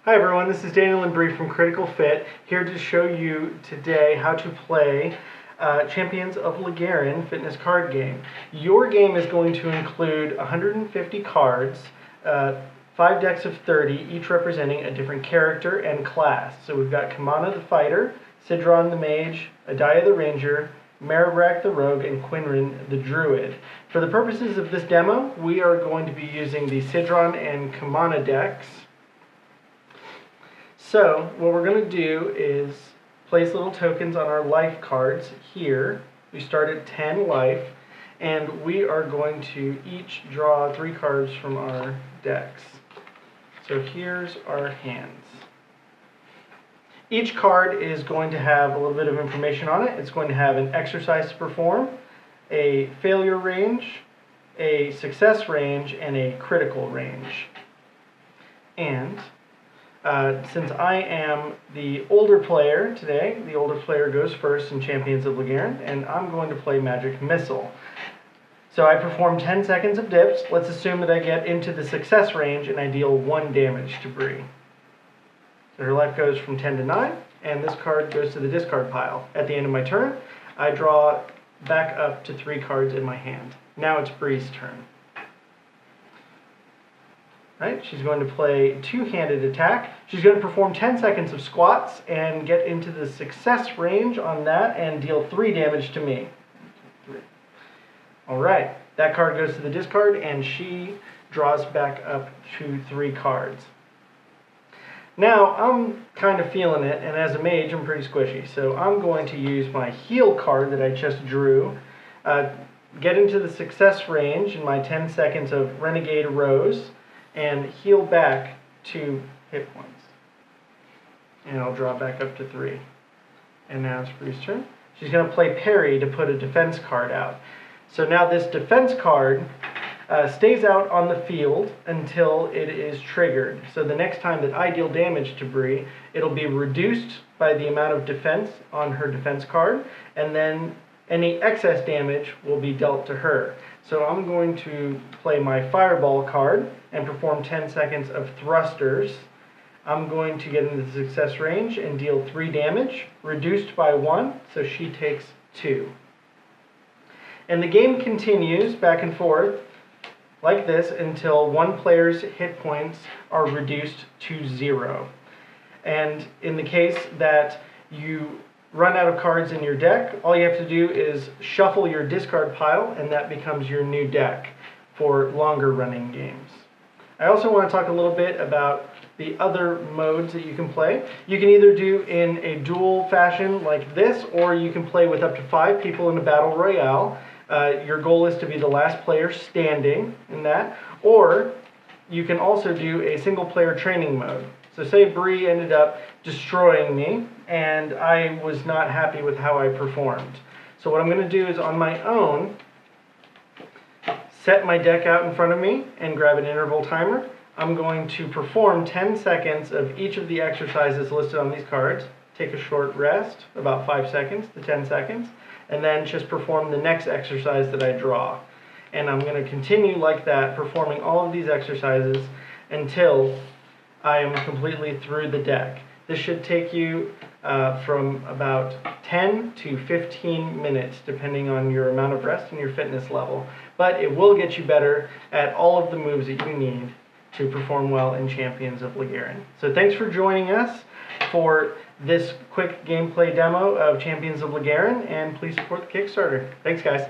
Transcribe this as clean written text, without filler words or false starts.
Hi everyone, this is Daniel and Bree from Critical Fit, here to show you today how to play Champions of Legarren fitness card game. Your game is going to include 150 cards, 5 decks of 30, each representing a different character and class. So we've got Kamana the Fighter, Sidron the Mage, Adaya the Ranger, Maribrak the Rogue, and Quinrin the Druid. For the purposes of this demo, we are going to be using the Sidron and Kamana decks. So what we're going to do is place little tokens on our life cards here. We start at 10 life, and we are going to each draw 3 cards from our decks. So here's our hands. Each card is going to have a little bit of information on it. It's going to have an exercise to perform, a failure range, a success range, and a critical range. And since I am the older player today, the older player goes first in Champions of Legarren, and I'm going to play Magic Missile. So I perform 10 seconds of dips. Let's assume that I get into the success range and I deal 1 damage to Bree. So her life goes from 10 to 9, and this card goes to the discard pile. At the end of my turn, I draw back up to 3 cards in my hand. Now it's Bree's turn. Right? She's going to play 2-handed attack. She's going to perform 10 seconds of squats and get into the success range on that and deal 3 damage to me. 3. Alright, that card goes to the discard and she draws back up to 3 cards. Now, I'm kind of feeling it, and as a mage, I'm pretty squishy. So I'm going to use my heal card that I just drew, get into the success range in my 10 seconds of Renegade Rose, and heal back 2 hit points. And I'll draw back up to 3. And now it's Bree's turn. She's going to play Parry to put a defense card out. So now this defense card stays out on the field until it is triggered. So the next time that I deal damage to Bree, it'll be reduced by the amount of defense on her defense card, and then any excess damage will be dealt to her. So I'm going to play my Fireball card and perform 10 seconds of thrusters. I'm going to get into the success range and deal 3 damage, reduced by 1, so she takes 2. And the game continues back and forth like this until one player's hit points are reduced to 0. And in the case that you run out of cards in your deck, all you have to do is shuffle your discard pile, and that becomes your new deck for longer running games. I also want to talk a little bit about the other modes that you can play. You can either do in a duel fashion like this, or you can play with up to 5 people in a battle royale. Your goal is to be the last player standing in that, or you can also do a single player training mode. So say Bree ended up destroying me, and I was not happy with how I performed. So what I'm going to do is on my own, set my deck out in front of me and grab an interval timer. I'm going to perform 10 seconds of each of the exercises listed on these cards, take a short rest, about 5 seconds to 10 seconds, and then just perform the next exercise that I draw. And I'm going to continue like that, performing all of these exercises until I am completely through the deck. This should take you from about 10 to 15 minutes, depending on your amount of rest and your fitness level. But it will get you better at all of the moves that you need to perform well in Champions of Legarren. So thanks for joining us for this quick gameplay demo of Champions of Legarren, and please support the Kickstarter. Thanks, guys.